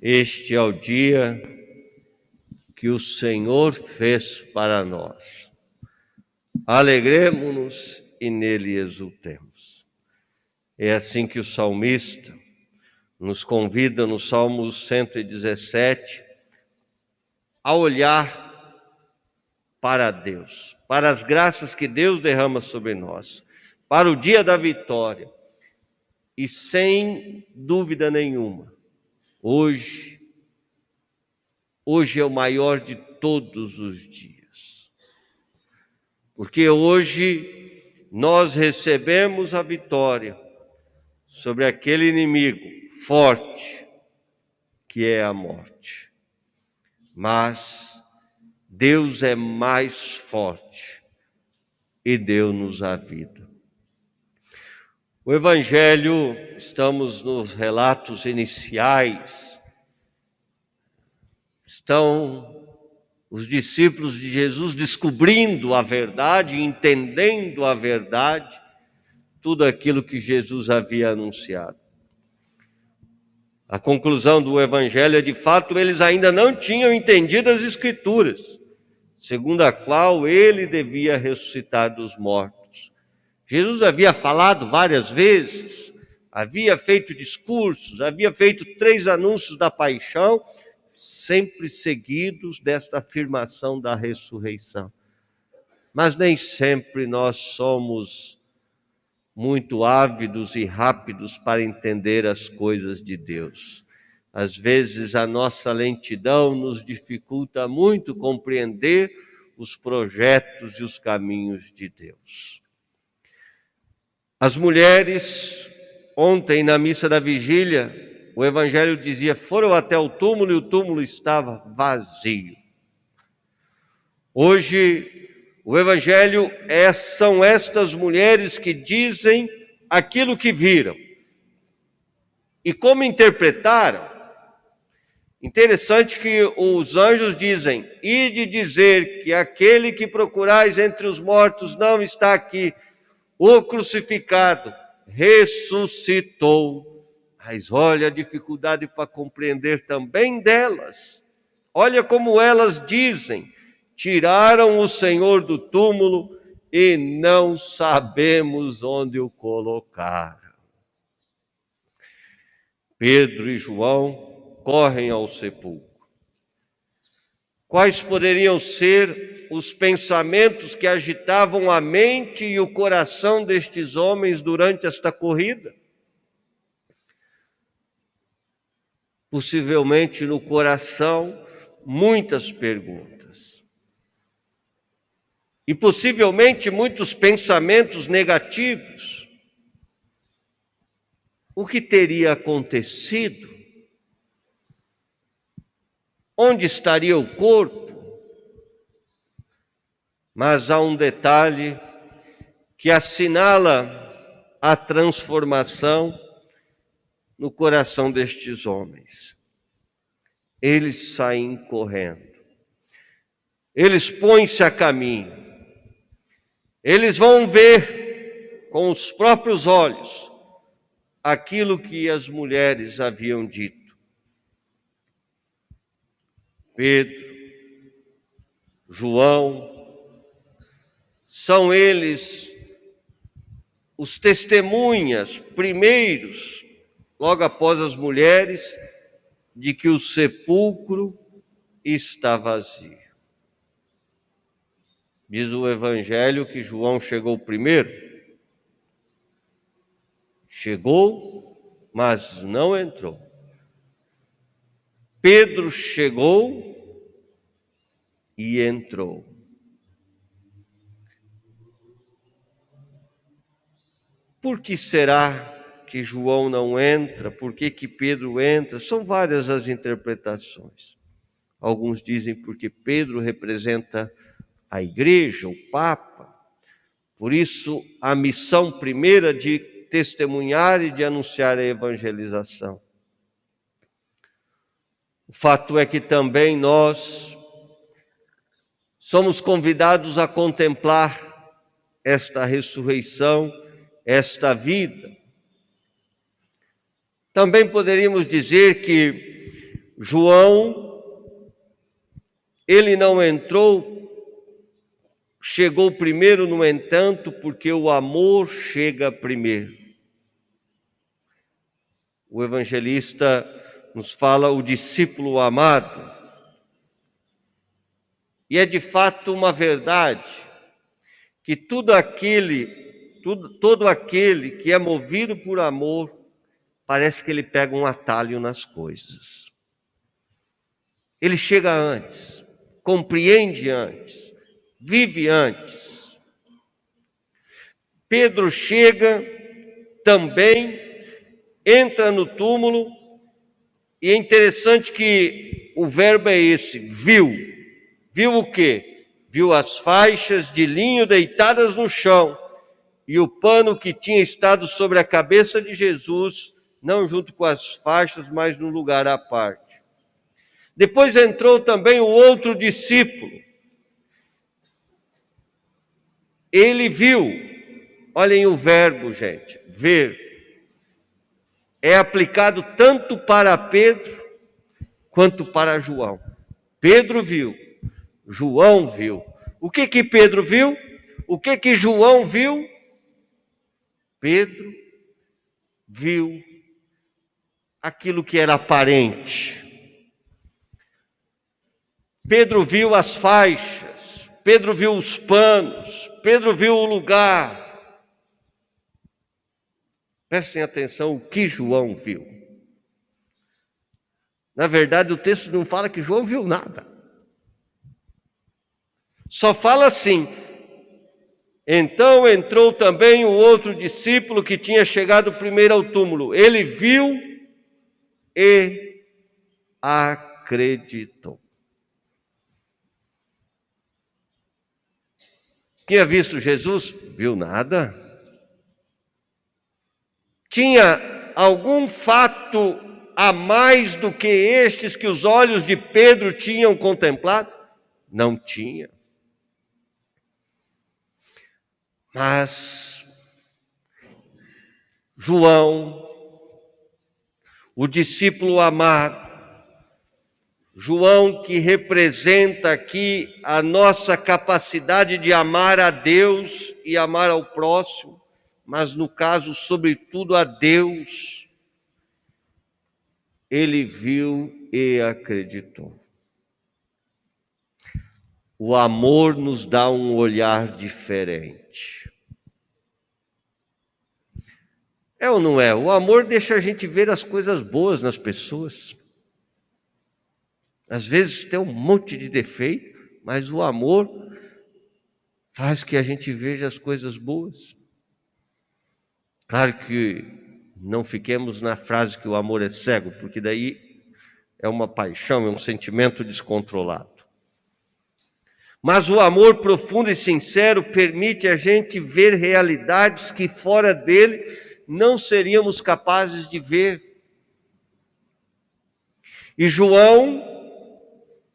Este é o dia que o Senhor fez para nós. Alegremo-nos e nele exultemos. É assim que o salmista nos convida no Salmo 117 a olhar para Deus, para as graças que Deus derrama sobre nós, para o dia da vitória. E sem dúvida nenhuma, hoje é o maior de todos os dias. Porque hoje nós recebemos a vitória sobre aquele inimigo forte que é a morte. Mas Deus é mais forte e deu-nos a vida. O Evangelho, estamos nos relatos iniciais, estão os discípulos de Jesus descobrindo a verdade, entendendo a verdade, tudo aquilo que Jesus havia anunciado. A conclusão do Evangelho é, de fato, eles ainda não tinham entendido as Escrituras, segundo a qual ele devia ressuscitar dos mortos. Jesus havia falado várias vezes, havia feito discursos, havia feito 3 anúncios da paixão, sempre seguidos desta afirmação da ressurreição. Mas nem sempre nós somos muito ávidos e rápidos para entender as coisas de Deus. Às vezes a nossa lentidão nos dificulta muito compreender os projetos e os caminhos de Deus. As mulheres, ontem na missa da vigília, o Evangelho dizia, foram até o túmulo e o túmulo estava vazio. Hoje, o Evangelho são estas mulheres que dizem aquilo que viram. E como interpretaram? Interessante que os anjos dizem, ide dizer que aquele que procurais entre os mortos não está aqui, o crucificado ressuscitou. Mas olha a dificuldade para compreender também delas. Olha como elas dizem, tiraram o Senhor do túmulo e não sabemos onde o colocaram. Pedro e João correm ao sepulcro. Quais poderiam ser os pensamentos que agitavam a mente e o coração destes homens durante esta corrida? Possivelmente no coração, muitas perguntas. E possivelmente muitos pensamentos negativos. O que teria acontecido? Onde estaria o corpo? Mas há um detalhe que assinala a transformação no coração destes homens. Eles saem correndo. Eles põem-se a caminho. Eles vão ver com os próprios olhos aquilo que as mulheres haviam dito. Pedro, João, são eles os testemunhas primeiros, logo após as mulheres, de que o sepulcro está vazio. Diz o Evangelho que João chegou primeiro. Chegou, mas não entrou. Pedro chegou e entrou. Por que será que João não entra? Por que Pedro entra? São várias as interpretações. Alguns dizem porque Pedro representa a igreja, o Papa. Por isso, a missão primeira de testemunhar e de anunciar a evangelização. O fato é que também nós somos convidados a contemplar esta ressurreição, esta vida. Também poderíamos dizer que João, ele não entrou, chegou primeiro, no entanto, porque o amor chega primeiro. O evangelista nos fala o discípulo amado. E é de fato uma verdade que todo aquele que é movido por amor, parece que ele pega um atalho nas coisas. Ele chega antes, compreende antes, vive antes. Pedro chega também, entra no túmulo, e é interessante que o verbo é esse, viu. Viu o quê? Viu as faixas de linho deitadas no chão e o pano que tinha estado sobre a cabeça de Jesus, não junto com as faixas, mas num lugar à parte. Depois entrou também o outro discípulo. Ele viu, olhem o verbo, gente, ver. É aplicado tanto para Pedro quanto para João. Pedro viu, João viu. O que Pedro viu? O que João viu? Pedro viu aquilo que era aparente. Pedro viu as faixas, Pedro viu os panos, Pedro viu o lugar. Prestem atenção o que João viu. Na verdade, o texto não fala que João viu nada. Só fala assim: então entrou também o outro discípulo que tinha chegado primeiro ao túmulo. Ele viu e acreditou. Tinha visto Jesus? Viu nada. Tinha algum fato a mais do que estes que os olhos de Pedro tinham contemplado? Não tinha. Mas João, o discípulo amado, João, que representa aqui a nossa capacidade de amar a Deus e amar ao próximo, mas no caso, sobretudo, a Deus, ele viu e acreditou. O amor nos dá um olhar diferente. É ou não é? O amor deixa a gente ver as coisas boas nas pessoas. Às vezes tem um monte de defeito, mas o amor faz que a gente veja as coisas boas. Claro que não fiquemos na frase que o amor é cego, porque daí é uma paixão, é um sentimento descontrolado. Mas o amor profundo e sincero permite a gente ver realidades que fora dele não seríamos capazes de ver. E João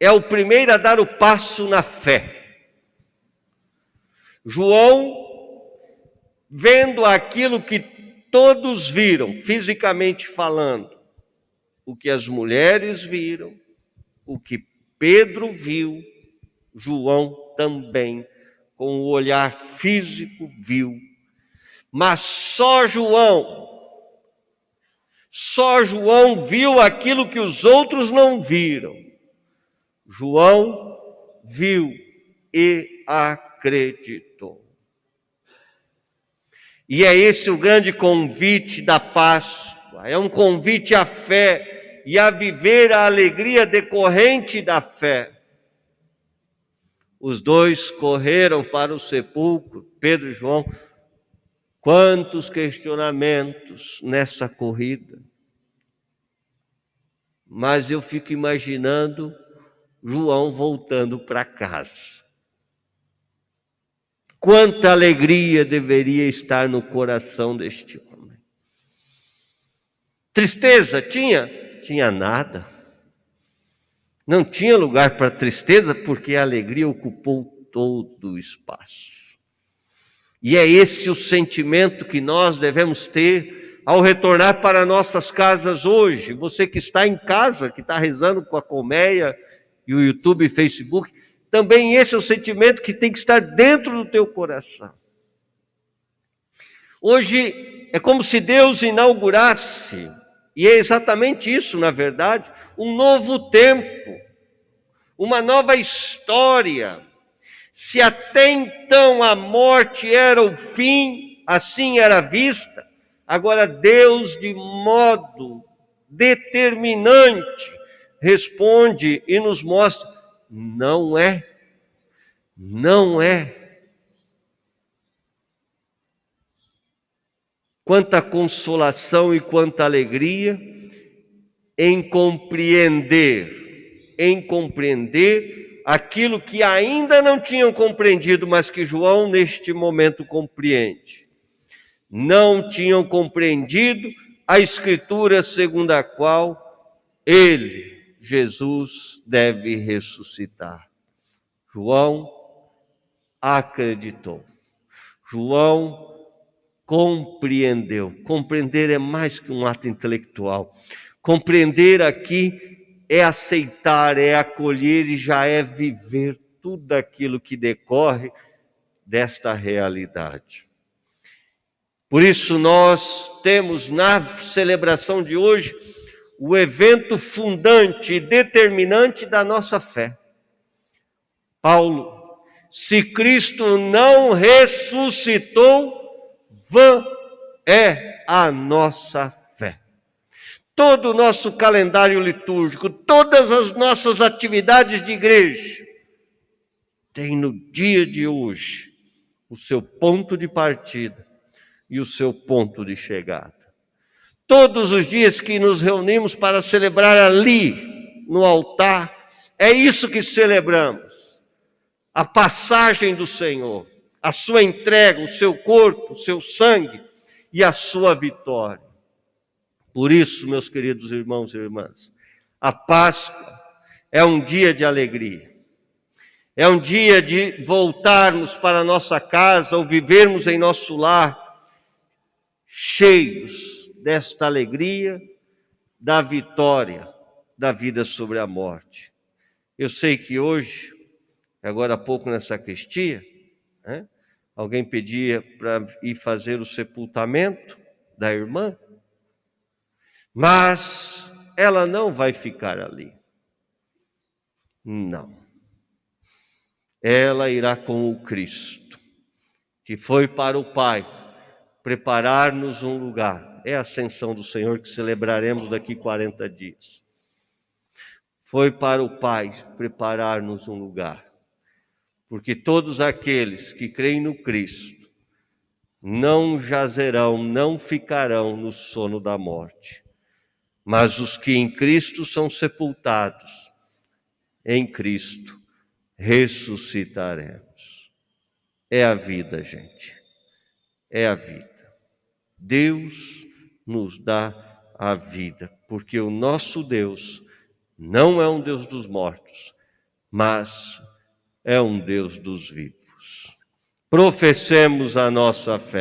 é o primeiro a dar o passo na fé. João, vendo aquilo que todos viram, fisicamente falando, o que as mulheres viram, o que Pedro viu, João também, com o olhar físico, viu. Mas só João viu aquilo que os outros não viram. João viu e acreditou. E é esse o grande convite da Páscoa. É um convite à fé e a viver a alegria decorrente da fé. Os dois correram para o sepulcro, Pedro e João. Quantos questionamentos nessa corrida. Mas eu fico imaginando João voltando para casa. Quanta alegria deveria estar no coração deste homem. Tristeza tinha? Tinha nada. Não tinha lugar para tristeza, porque a alegria ocupou todo o espaço. E é esse o sentimento que nós devemos ter ao retornar para nossas casas hoje, você que está em casa, que está rezando com a colmeia e o YouTube e Facebook, também esse é o sentimento que tem que estar dentro do teu coração. Hoje é como se Deus inaugurasse, e é exatamente isso, na verdade, um novo tempo, uma nova história. Se até então a morte era o fim, assim era vista, agora Deus, de modo determinante, responde e nos mostra: não é, não é. Quanta consolação e quanta alegria em compreender aquilo que ainda não tinham compreendido, mas que João neste momento compreende. Não tinham compreendido a Escritura segundo a qual ele, Jesus, deve ressuscitar. João acreditou. João compreendeu. Compreender é mais que um ato intelectual. Compreender aqui é aceitar, é acolher e já é viver tudo aquilo que decorre desta realidade. Por isso nós temos na celebração de hoje o evento fundante e determinante da nossa fé. Paulo: se Cristo não ressuscitou, vã é a nossa fé. Todo o nosso calendário litúrgico, todas as nossas atividades de igreja, tem no dia de hoje o seu ponto de partida e o seu ponto de chegada. Todos os dias que nos reunimos para celebrar ali, no altar, é isso que celebramos. A passagem do Senhor, a sua entrega, o seu corpo, o seu sangue e a sua vitória. Por isso, meus queridos irmãos e irmãs, a Páscoa é um dia de alegria. É um dia de voltarmos para a nossa casa ou vivermos em nosso lar cheios desta alegria, da vitória, da vida sobre a morte. Eu sei que hoje, agora há pouco na sacristia, alguém pedia para ir fazer o sepultamento da irmã, mas ela não vai ficar ali. Não. Ela irá com o Cristo, que foi para o Pai preparar-nos um lugar. É a ascensão do Senhor que celebraremos daqui 40 dias. Foi para o Pai preparar-nos um lugar. Porque todos aqueles que creem no Cristo não jazerão, não ficarão no sono da morte. Mas os que em Cristo são sepultados, em Cristo ressuscitaremos. É a vida, gente. É a vida. Deus nos dá a vida, porque o nosso Deus não é um Deus dos mortos, mas é um Deus dos vivos. Professemos a nossa fé.